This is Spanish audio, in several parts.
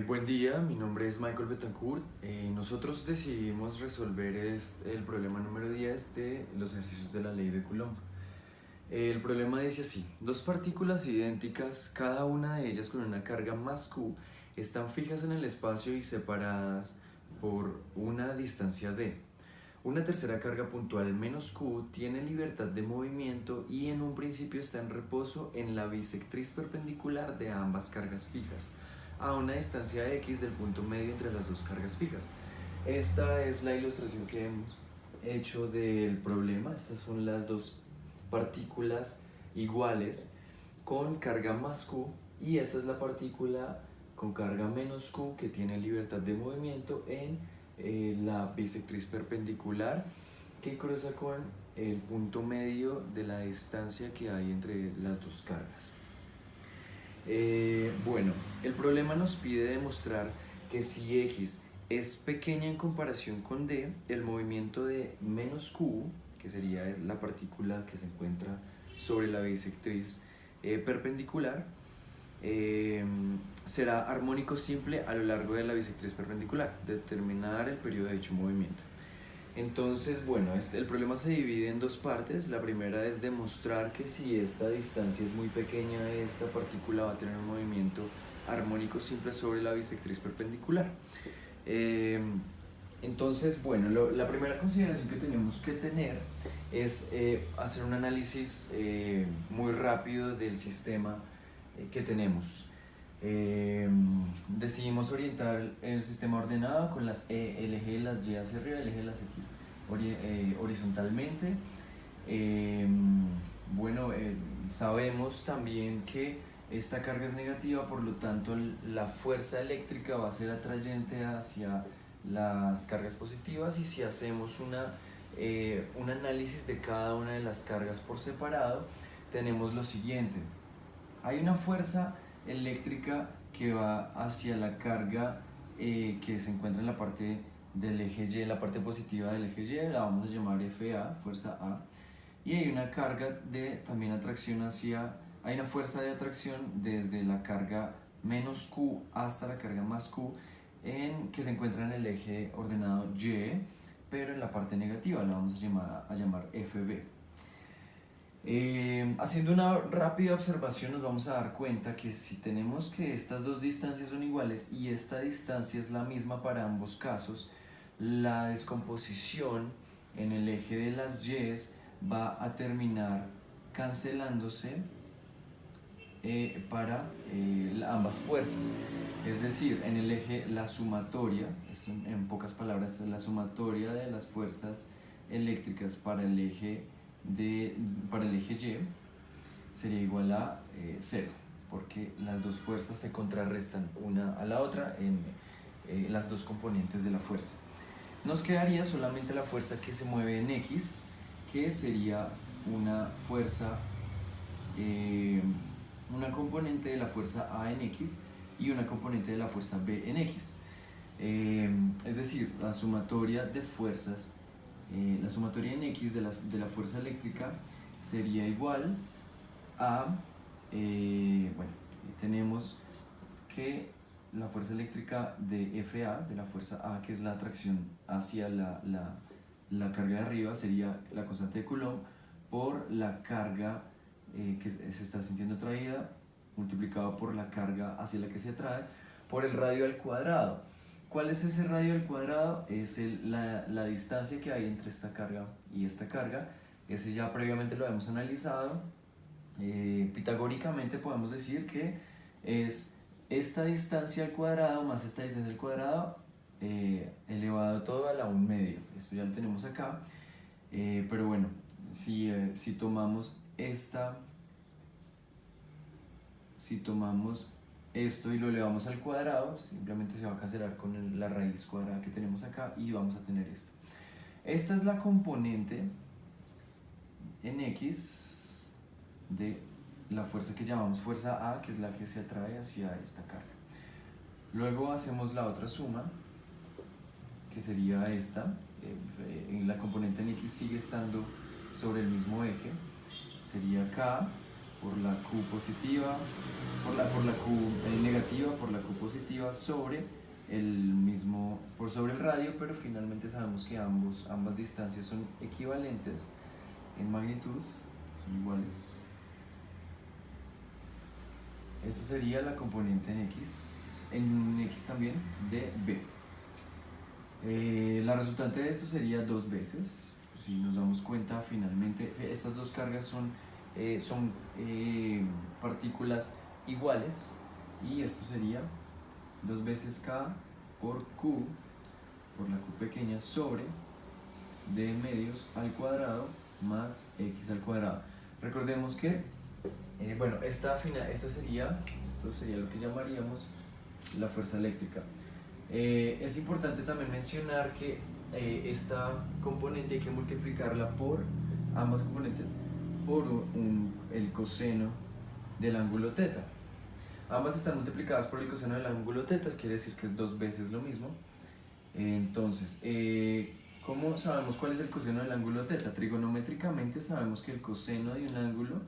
Buen día, mi nombre es Michael Betancourt. Nosotros decidimos resolver el problema número 10 de los ejercicios de la ley de Coulomb. El problema dice así: dos partículas idénticas, cada una de ellas con una carga más q, están fijas en el espacio y separadas por una distancia d. Una tercera carga puntual menos q tiene libertad de movimiento y en un principio está en reposo en la bisectriz perpendicular de ambas cargas fijas, a una distancia x del punto medio entre las dos cargas fijas. Esta es la ilustración que hemos hecho del problema. Estas son las dos partículas iguales con carga más q y esta es la partícula con carga menos q que tiene libertad de movimiento en la bisectriz perpendicular que cruza con el punto medio de la distancia que hay entre las dos cargas. Bueno, el problema nos pide demostrar que si x es pequeña en comparación con d, el movimiento de menos q, que sería la partícula que se encuentra sobre la bisectriz perpendicular, será armónico simple a lo largo de la bisectriz perpendicular, determinar el periodo de dicho movimiento. Entonces, bueno, el problema se divide en dos partes. La primera es demostrar que si esta distancia es muy pequeña, esta partícula va a tener un movimiento armónico simple sobre la bisectriz perpendicular. Entonces, bueno, la primera consideración que tenemos que tener es hacer un análisis muy rápido del sistema que tenemos. Decidimos orientar el sistema ordenado con el eje de las y hacia arriba, el eje de las x horizontalmente. Bueno, sabemos también que esta carga es negativa, por lo tanto la fuerza eléctrica va a ser atrayente hacia las cargas positivas, y si hacemos un análisis de cada una de las cargas por separado, tenemos lo siguiente. Hay una fuerza eléctrica que va hacia la carga que se encuentra en la parte del eje Y, la parte positiva del eje Y, la vamos a llamar FA, fuerza A, y hay una carga de también atracción hay una fuerza de atracción desde la carga menos Q hasta la carga más Q que se encuentra en el eje ordenado Y, pero en la parte negativa la vamos a llamar FB. Haciendo una rápida observación nos vamos a dar cuenta que si tenemos que estas dos distancias son iguales y esta distancia es la misma para ambos casos, la descomposición en el eje de las Y's va a terminar cancelándose para ambas fuerzas. Es decir, en el eje la sumatoria, esto en pocas palabras, la sumatoria de las fuerzas eléctricas para el eje Y sería igual a 0, porque las dos fuerzas se contrarrestan una a la otra en las dos componentes de la fuerza. Nos quedaría solamente la fuerza que se mueve en X, que sería una fuerza, una componente de la fuerza A en X y una componente de la fuerza B en X. Es decir, la sumatoria de fuerzas, la sumatoria en X de la fuerza eléctrica sería igual a, bueno, tenemos que la fuerza eléctrica de FA, de la fuerza A, que es la atracción hacia la carga de arriba, sería la constante de Coulomb por la carga que se está sintiendo atraída, multiplicado por la carga hacia la que se atrae, por el radio al cuadrado. ¿Cuál es ese radio al cuadrado? Es la distancia que hay entre esta carga y esta carga. Ese ya previamente lo hemos analizado. Pitagóricamente podemos decir que es esta distancia al cuadrado más esta distancia al cuadrado elevado todo a la 1/2. Esto ya lo tenemos acá. Pero bueno, si tomamos esto y lo elevamos al cuadrado, simplemente se va a cancelar con la raíz cuadrada que tenemos acá y vamos a tener esto. Esta es la componente en X de la fuerza que llamamos fuerza A, que es la que se atrae hacia esta carga. Luego hacemos la otra suma, que sería esta. La componente en X sigue estando sobre el mismo eje, sería K por la Q positiva, por la Q negativa, por la Q positiva sobre por sobre el radio, pero finalmente sabemos que ambas distancias son equivalentes en magnitud, son iguales. Esta sería la componente en X también de B. La resultante de esto sería 2 veces. Si nos damos cuenta, finalmente estas dos cargas son partículas iguales, y esto sería 2 veces K por Q, por la Q pequeña, sobre D medios al cuadrado más X al cuadrado. Recordemos que bueno, esto sería lo que llamaríamos la fuerza eléctrica. Es importante también mencionar que esta componente hay que multiplicarla por ambas componentes por el coseno del ángulo teta. Ambas están multiplicadas por el coseno del ángulo teta, quiere decir que es 2 veces lo mismo. Entonces, ¿cómo sabemos cuál es el coseno del ángulo teta? Trigonométricamente sabemos que el coseno de un ángulo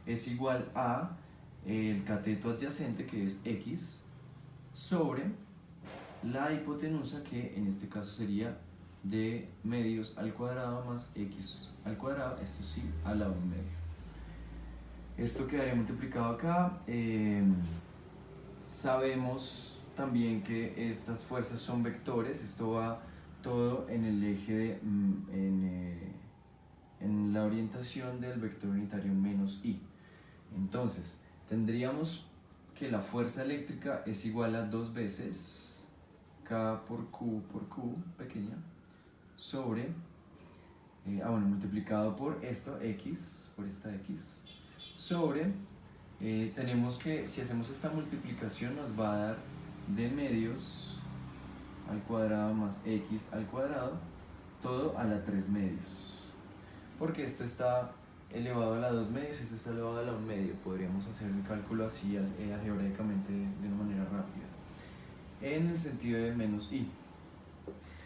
es igual a el cateto adyacente, que es X, sobre la hipotenusa, que en este caso sería D medios al cuadrado más X al cuadrado, esto sí, a la 1 medio. Esto quedaría multiplicado acá. Sabemos también que estas fuerzas son vectores, esto va todo en el eje en la orientación del vector unitario menos I. Entonces, tendríamos que la fuerza eléctrica es igual a 2 veces K por Q pequeña sobre, multiplicado por esto, X, por esta X, sobre, tenemos que, si hacemos esta multiplicación, nos va a dar D medios al cuadrado más X al cuadrado, todo a la 3 medios. Porque esto está elevado a la 2 medios y esto está elevado a la 1 medio. Podríamos hacer el cálculo así algebraicamente de una manera rápida. En el sentido de menos I.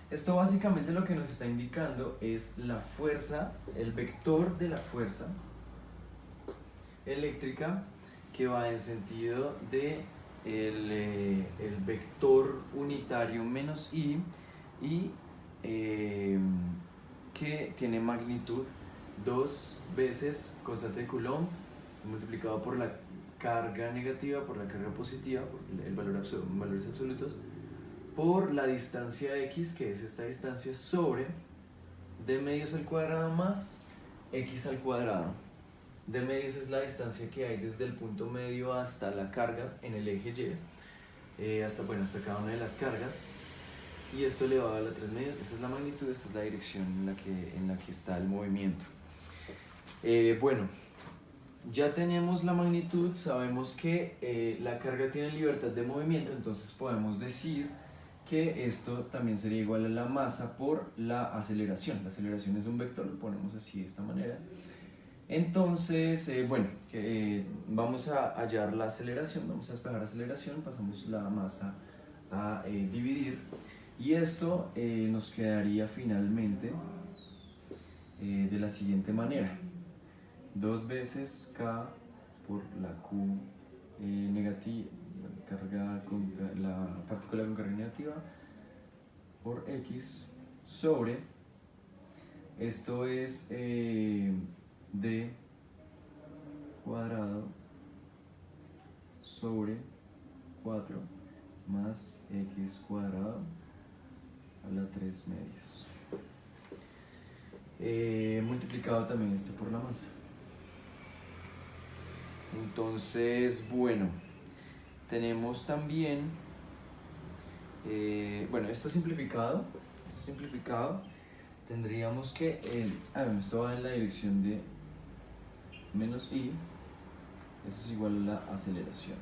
Esto básicamente lo que nos está indicando es la fuerza, el vector de la fuerza eléctrica, que va en sentido de el vector unitario menos I, y que tiene magnitud 2 veces constante de Coulomb multiplicado por la carga negativa, por la carga positiva, por valores absolutos, por la distancia X, que es esta distancia, sobre D medios al cuadrado más X al cuadrado. D medios es la distancia que hay desde el punto medio hasta la carga en el eje Y, hasta cada una de las cargas, y esto elevado a la 3 medios. Esta es la magnitud, esta es la dirección en la que está el movimiento. Ya tenemos la magnitud, sabemos que la carga tiene libertad de movimiento, entonces podemos decir que esto también sería igual a la masa por la aceleración. La aceleración es un vector, lo ponemos así de esta manera. Entonces, vamos a hallar la aceleración, vamos a despejar la aceleración, pasamos la masa a dividir, y esto nos quedaría finalmente de la siguiente manera: 2 veces K por la Q negativa, la partícula con carga negativa, por X sobre, esto es D cuadrado sobre 4 más X cuadrado a la 3 medios. Multiplicado también esto por la masa. Entonces, tenemos también, esto simplificado, tendríamos que, esto va en la dirección de menos I, esto es igual a la aceleración,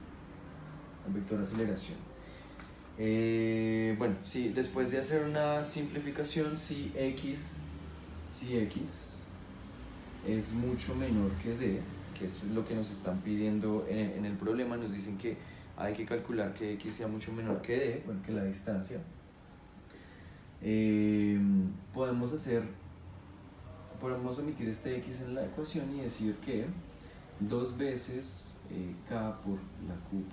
al vector aceleración. Después de hacer una simplificación, si X es mucho menor que D, que es lo que nos están pidiendo en el problema, nos dicen que hay que calcular que X sea mucho menor que D, que la distancia. Podemos omitir este X en la ecuación y decir que 2 veces K por la Q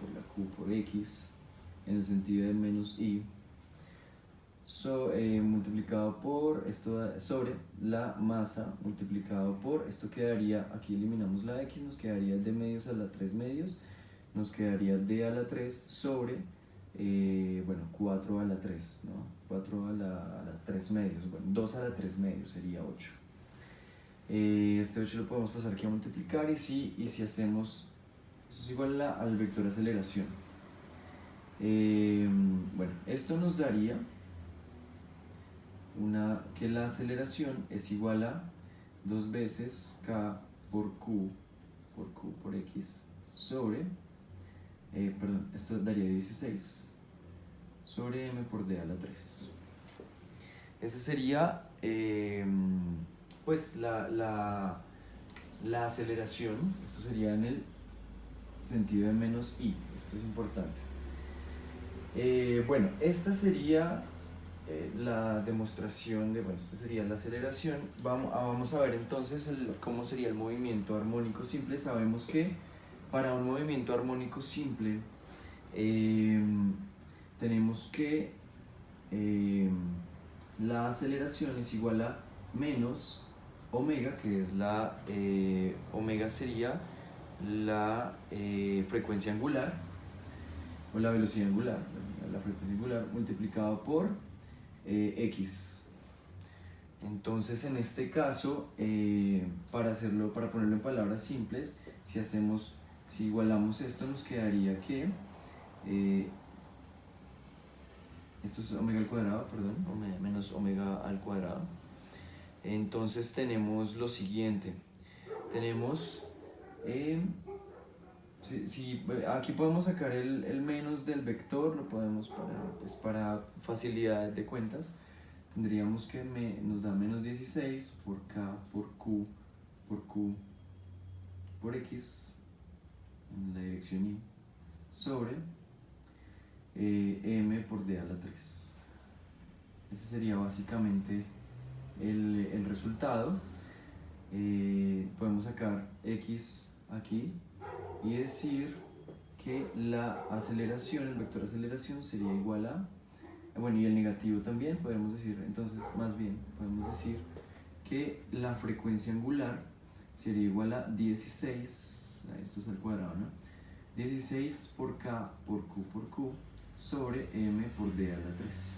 por X en el sentido de menos I multiplicado por esto sobre la masa multiplicado por esto quedaría, aquí eliminamos la X, nos quedaría d medios a la 3 medios, nos quedaría d a la 3 sobre bueno, 4 a la 3, ¿no? 4 a la 3 medios, bueno, 2 a la 3 medios sería 8. Este 8 lo podemos pasar aquí a multiplicar y si hacemos, esto es igual al vector aceleración. Bueno, esto nos daría que la aceleración es igual a 2 veces K por Q por X sobre, perdón, esto daría 16 sobre M por D a la 3. Esa sería pues la aceleración, esto sería en el sentido de menos I, esto es importante. Bueno, esta sería la demostración de, bueno, esta sería la aceleración. Vamos a ver entonces cómo sería el movimiento armónico simple. Sabemos que para un movimiento armónico simple tenemos que la aceleración es igual a menos omega, que es omega sería la frecuencia angular o la velocidad angular, la frecuencia angular multiplicado por X. Entonces en este caso, para ponerlo en palabras simples, si igualamos esto, nos quedaría que esto es omega al cuadrado, perdón, menos omega al cuadrado. Entonces tenemos lo siguiente, tenemos aquí podemos sacar el menos del vector, lo podemos para facilidad de cuentas. Tendríamos que nos da menos 16 por K por Q por X en la dirección Y sobre M por D a la 3. Ese sería básicamente el resultado. Podemos sacar X aquí y decir que la aceleración, el vector aceleración sería igual a, bueno, y el negativo también, podemos decir, entonces, más bien, podemos decir que la frecuencia angular sería igual a 16, esto es al cuadrado, ¿no? 16 por K por Q sobre M por D a la 3.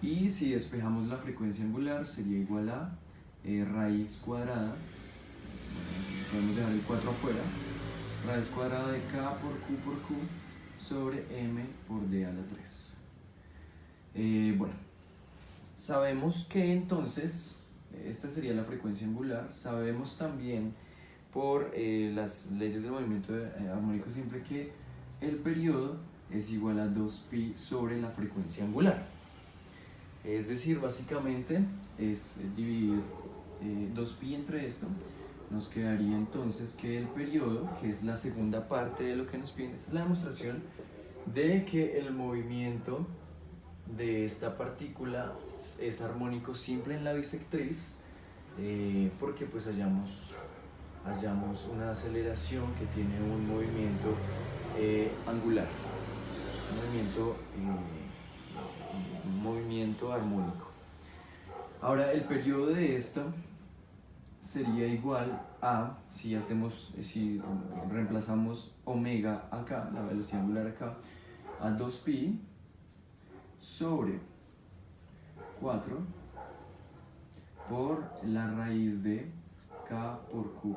Y si despejamos la frecuencia angular, sería igual a raíz cuadrada, podemos dejar el 4 afuera, raíz cuadrada de K por Q sobre M por D a la 3. Bueno, sabemos que entonces, esta sería la frecuencia angular. Sabemos también por las leyes del movimiento armónico simple que el periodo es igual a 2pi sobre la frecuencia angular. Es decir, básicamente es dividir 2pi entre esto. Nos quedaría entonces que el periodo, que es la segunda parte de lo que nos piden, esta es la demostración de que el movimiento de esta partícula es armónico simple en la bisectriz, porque pues hallamos una aceleración que tiene un movimiento angular, un movimiento armónico. Ahora el periodo de esto sería igual a, si reemplazamos omega acá, la velocidad angular acá, a 2pi sobre 4 por la raíz de K por Q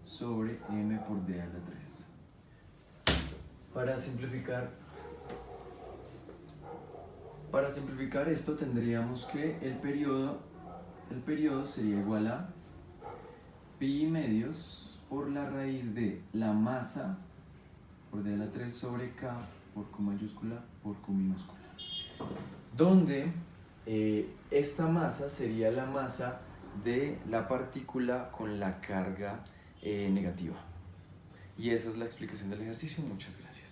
sobre M por D a la 3. Para simplificar esto tendríamos que el periodo sería igual a pi medios por la raíz de la masa por D a la 3 sobre K por Q mayúscula por Q minúscula, donde esta masa sería la masa de la partícula con la carga negativa. Y esa es la explicación del ejercicio. Muchas gracias.